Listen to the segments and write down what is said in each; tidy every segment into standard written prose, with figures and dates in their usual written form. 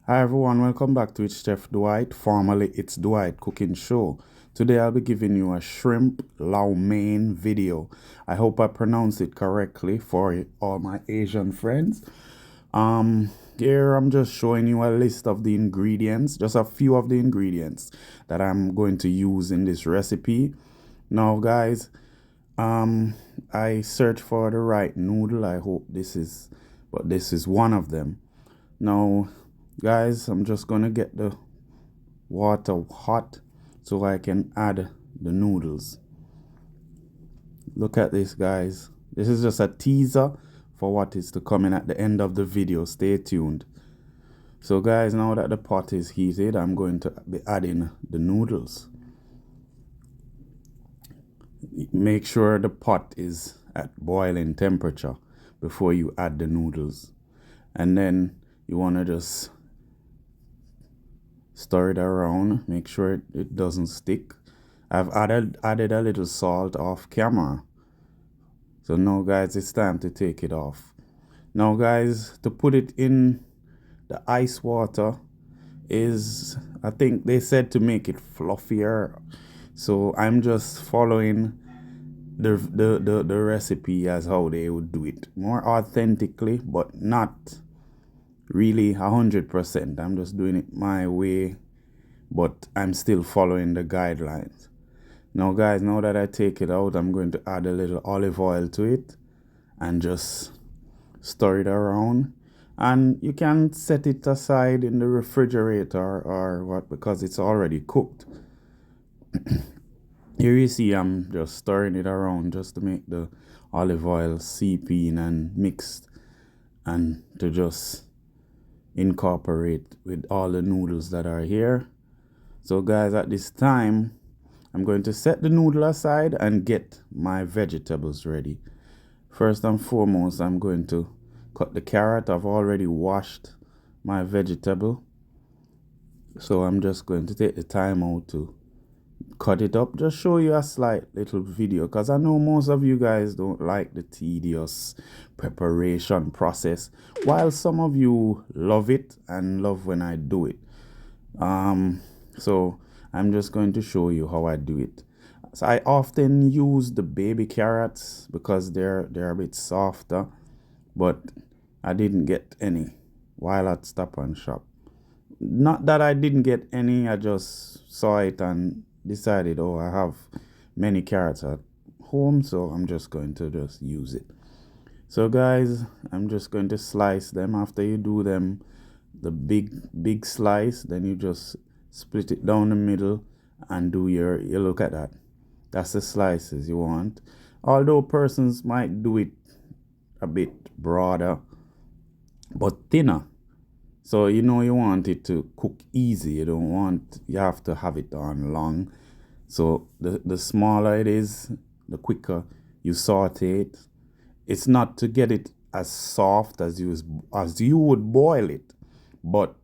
Hi everyone, welcome back to It's Chef Dwight, formerly It's Dwight Cooking Show. Today I'll be giving you a shrimp lau mein video. I hope I pronounced it correctly for all my Asian friends. Here I'm just showing you a list of the ingredients, just a few of the ingredients that I'm going to use in this recipe. Now guys, I searched for the right noodle. I hope this is one of them. Now guys, I'm just gonna get the water hot so I can add the noodles. Look at this, guys. This is just a teaser for what is to come in at the end of the video. Stay tuned. So guys, now that the pot is heated, I'm going to be adding the noodles. Make sure the pot is at boiling temperature before you add the noodles, and then you want to just stir it around, make sure it doesn't stick. I've added a little salt off camera. So now guys, it's time to take it off. Now guys, to put it in the ice water is, I think they said to make it fluffier. So I'm just following the recipe as how they would do it. More authentically, but not really 100%. I'm just doing it my way, but I'm still following the guidelines. Now guys, now that I take it out, I'm going to add a little olive oil to it and just stir it around. And you can set it aside in the refrigerator or what, because it's already cooked. Here you see I'm just stirring it around just to make the olive oil seep in and mixed, and to just incorporate with all the noodles that are here. So guys, at this time I'm going to set the noodle aside and get my vegetables ready. First and foremost, I'm going to cut the carrot. I've already washed my vegetable, so I'm just going to take the time out to cut it up, just show you a slight little video, because I know most of you guys don't like the tedious preparation process, while some of you love it and love when I do it. So I'm just going to show you how I do it. So I often use the baby carrots because they're a bit softer, but I didn't get any while at Stop and Shop. Not that I didn't get any, I just saw it and decided, oh, I have many carrots at home, so I'm just going to just use it. So guys, I'm just going to slice them. After you do them, the big slice, then you just split it down the middle and do you look at that. That's the slices you want. Although persons might do it a bit broader, but thinner. So you know you want it to cook easy. You have to have it on long. So the smaller it is, the quicker you saute it. It's not to get it as soft as you would boil it, but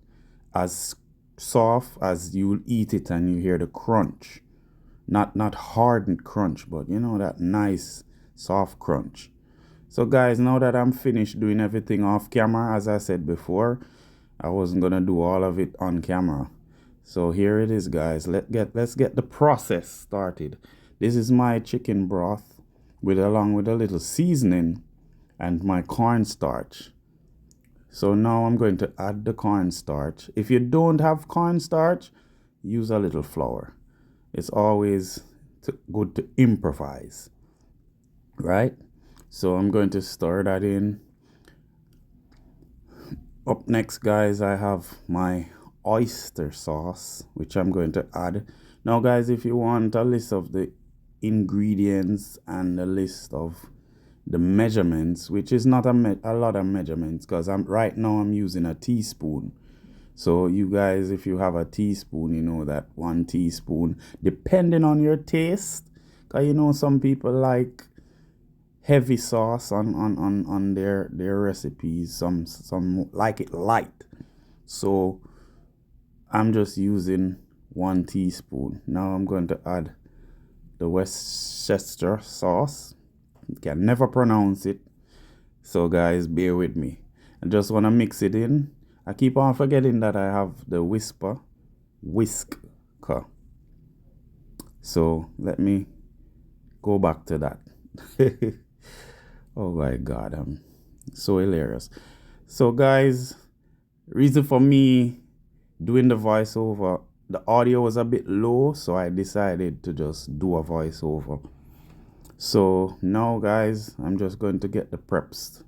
as soft as you'll eat it and you hear the crunch. Not hardened crunch, but you know, that nice soft crunch. So guys, now that I'm finished doing everything off camera, as I said before, I wasn't gonna do all of it on camera. So here it is, guys. Let's get the process started. This is my chicken broth along with a little seasoning and my cornstarch. So now I'm going to add the cornstarch. If you don't have cornstarch, use a little flour. It's always good to improvise, right? So I'm going to stir that in. Up next, guys, I have my oyster sauce, which I'm going to add. Now guys, if you want a list of the ingredients and a list of the measurements, which is not a lot of measurements, because right now I'm using a teaspoon. So you guys, if you have a teaspoon, you know that 1 teaspoon, depending on your taste, because you know some people like heavy sauce on their recipes, some like it light. So I'm just using 1 teaspoon. Now I'm going to add the Worcestershire sauce. You can never pronounce it, so guys, bear with me. I just want to mix it in. I keep on forgetting that I have the whisker. So let me go back to that. Oh my God, I'm so hilarious. So guys, reason for me doing the voiceover, the audio was a bit low, so I decided to just do a voiceover. So now guys, I'm just going to get the preps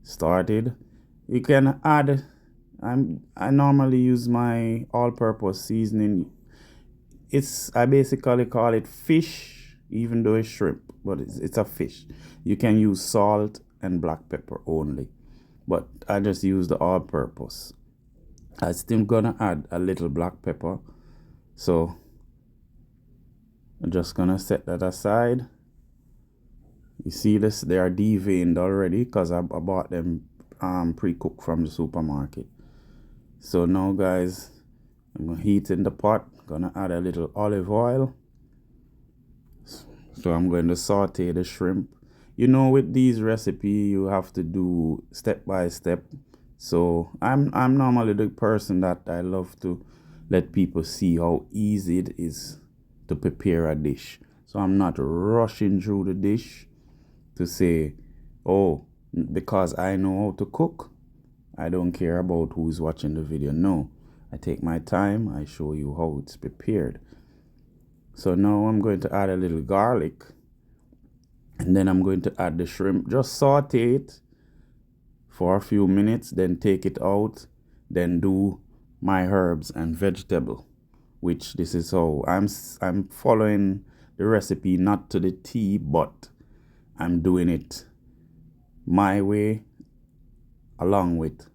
started. You can add, I normally use my all-purpose seasoning. I basically call it fish, even though it's shrimp, but it's a fish. You can use salt and black pepper only, but I just use the all-purpose. I'm still gonna add a little black pepper, so I'm just gonna set that aside. You see this, they are deveined already because I bought them pre-cooked from the supermarket. So now guys, I'm gonna heat in the pot, gonna add a little olive oil. So I'm going to saute the shrimp. You know, with these recipes you have to do step by step. So I'm normally the person that I love to let people see how easy it is to prepare a dish. So I'm not rushing through the dish to say, oh, because I know how to cook, I don't care about who's watching the video. No, I take my time, I show you how it's prepared. So now I'm going to add a little garlic, and then I'm going to add the shrimp. Just saute it for a few minutes, then take it out, then do my herbs and vegetable, which this is how I'm following the recipe, not to the T, but I'm doing it my way along with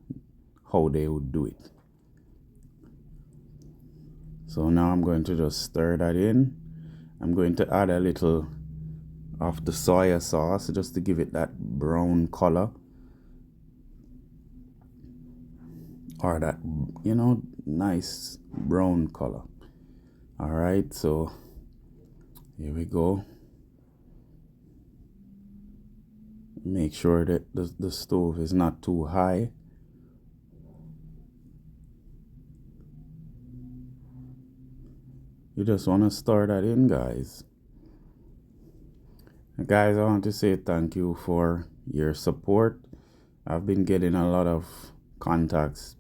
how they would do it. So now I'm going to just stir that in. I'm going to add a little of the soy sauce just to give it that brown color, or that, you know, nice brown color. All right, so here we go. Make sure that the stove is not too high. You just want to stir that in, guys. Guys, I want to say thank you for your support. I've been getting a lot of contacts,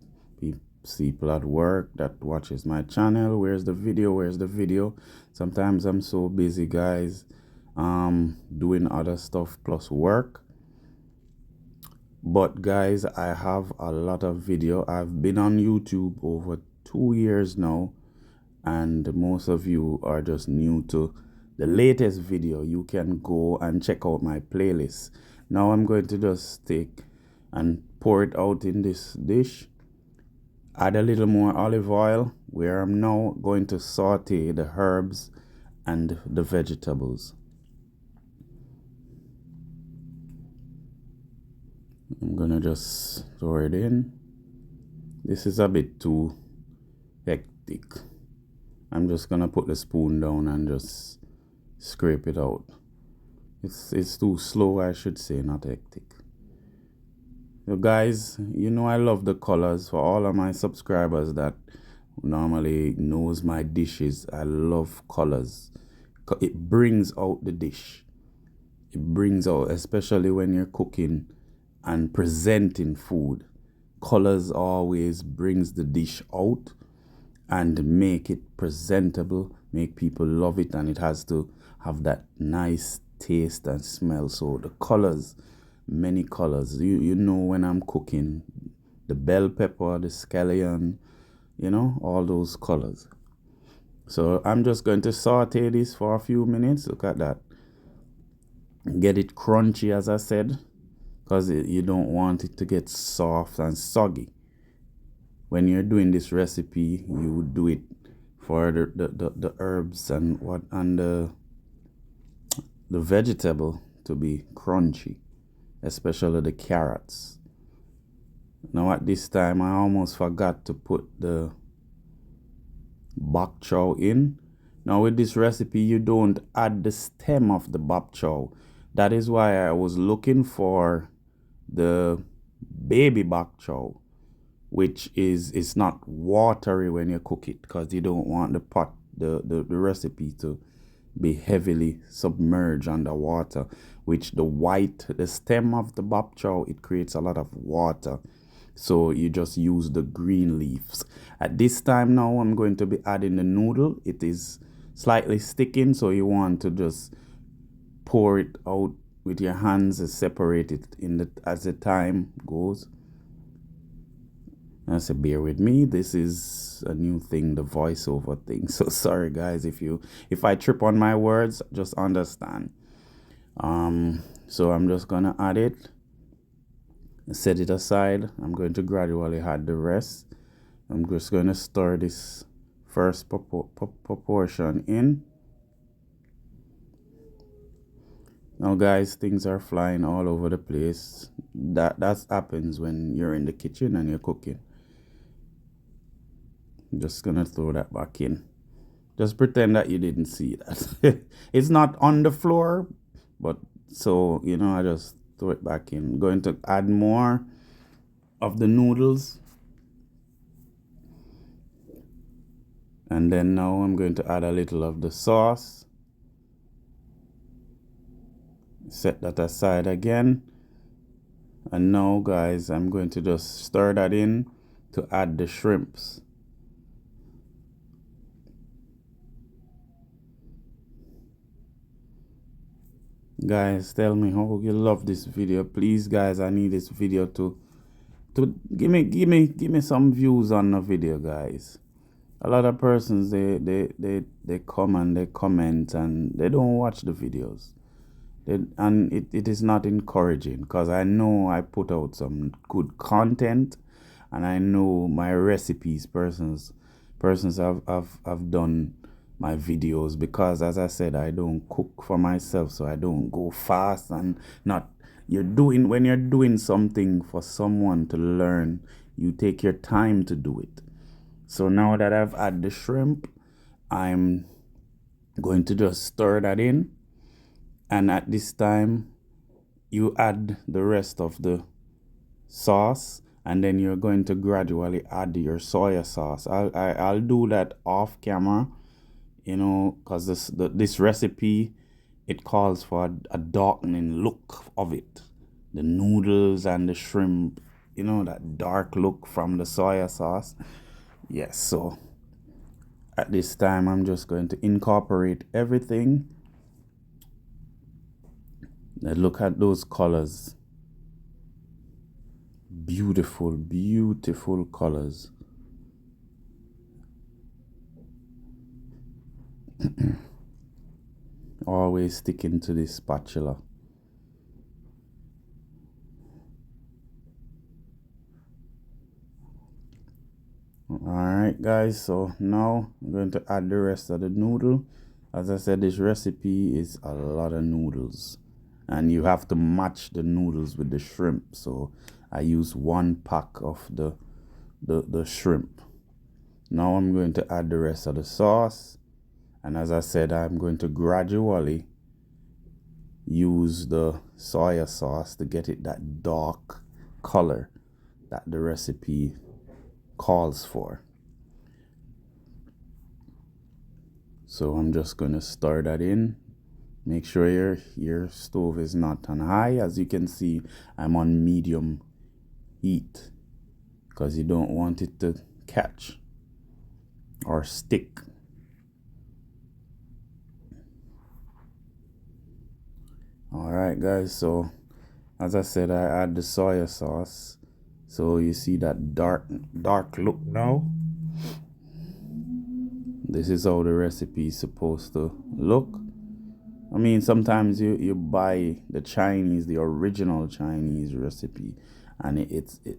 people at work that watches my channel. Where's the video? Sometimes I'm so busy, guys, doing other stuff plus work. But guys, I have a lot of video. I've been on YouTube over 2 years now, and most of you are just new to the latest video. You can go and check out my playlist. Now I'm going to just take and pour it out in this dish. Add a little more olive oil, where I'm now going to saute the herbs and the vegetables. I'm gonna just throw it in. This is a bit too hectic. I'm just gonna put the spoon down and just scrape it out. It's too slow, I should say, not hectic. So guys, you know I love the colors. For all of my subscribers that normally knows my dishes, I love colors. It brings out the dish. It brings out, especially when you're cooking and presenting food. Colors always brings the dish out and make it presentable, make people love it, and it has to have that nice taste and smell. So the colors, many colors. You know when I'm cooking, the bell pepper, the scallion, you know, all those colors. So I'm just going to saute this for a few minutes. Look at that. Get it crunchy, as I said, because you don't want it to get soft and soggy. When you're doing this recipe, you do it for the herbs and the vegetable to be crunchy, especially the carrots. Now at this time, I almost forgot to put the bok chow in. Now with this recipe, you don't add the stem of the bok chow. That is why I was looking for the baby bok chow, which is it's not watery when you cook it, because you don't want the pot, the recipe to be heavily submerged underwater, which the stem of the bok choy, it creates a lot of water. So you just use the green leaves. At this time now, I'm going to be adding the noodle. It is slightly sticking, so you want to just pour it out with your hands and separate it as the time goes. I say bear with me. This is a new thing, the voiceover thing. So sorry guys if I trip on my words, just understand. So I'm just gonna add it, set it aside. I'm going to gradually add the rest. I'm just going to stir this first proportion in. Now guys, things are flying all over the place. That happens when you're in the kitchen and you're cooking. I'm just gonna throw that back in. Just pretend that you didn't see that. It's not on the floor, but so I just throw it back in. Going to add more of the noodles. And then now I'm going to add a little of the sauce. Set that aside again. And now guys, I'm going to just stir that in to add the shrimps. Guys, tell me how you love this video. Please guys, I need this video to give me some views on the video, guys. A lot of persons they come and they comment and they don't watch the videos. And it is not encouraging, because I know I put out some good content, and I know my recipes, persons have done my videos, because as I said, I don't cook for myself, so I don't go fast. And not when you're doing something for someone to learn, you take your time to do it. So now that I've added the shrimp, I'm going to just stir that in. And at this time, you add the rest of the sauce, and then you're going to gradually add your soy sauce. I'll do that off camera, because this recipe, it calls for a darkening look of it. The noodles and the shrimp, that dark look from the soy sauce. Yes, so at this time, I'm just going to incorporate everything. Now look at those colors. Beautiful, beautiful colors. Always sticking to this spatula. Alright guys, so now I'm going to add the rest of the noodle. As I said, this recipe is a lot of noodles, and you have to match the noodles with the shrimp. So I use 1 pack of the shrimp. Now I'm going to add the rest of the sauce, and as I said, I'm going to gradually use the soy sauce to get it that dark color that the recipe calls for. So I'm just going to stir that in. Make sure your stove is not on high. As you can see, I'm on medium heat, because you don't want it to catch or stick. Alright guys, so as I said, I add the soy sauce. So you see that dark look now. This is how the recipe is supposed to look. I mean, sometimes you buy the original Chinese recipe, and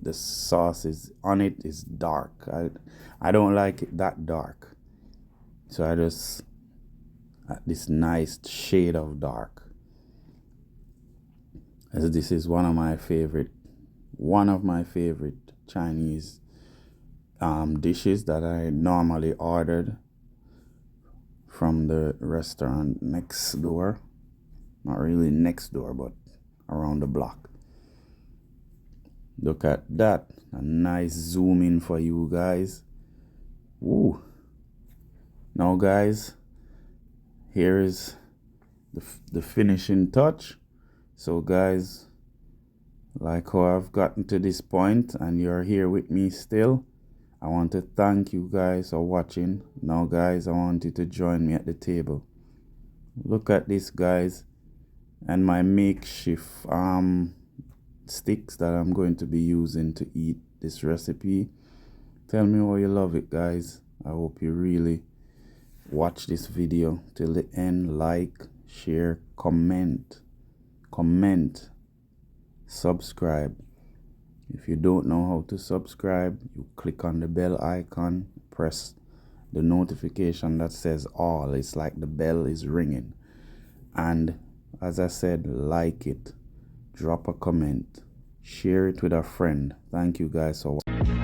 the sauce is on it is dark. I don't like it that dark, so I just add this nice shade of dark. As this is one of my favorite Chinese dishes that I normally ordered from the restaurant next door. Not really next door, but around the block. Look at that. A nice zoom in for you guys. Woo. Now guys, here is the finishing touch. So guys, like how I've gotten to this point and you're here with me still, I want to thank you guys for watching. Now guys, I want you to join me at the table. Look at this guys, and my makeshift sticks that I'm going to be using to eat this recipe. Tell me how you love it guys. I hope you really watch this video till the end. Like, share, comment, subscribe. If you don't know how to subscribe, you click on the bell icon, press the notification that says all. It's like the bell is ringing. And as I said, like it, drop a comment, share it with a friend. Thank you guys for watching.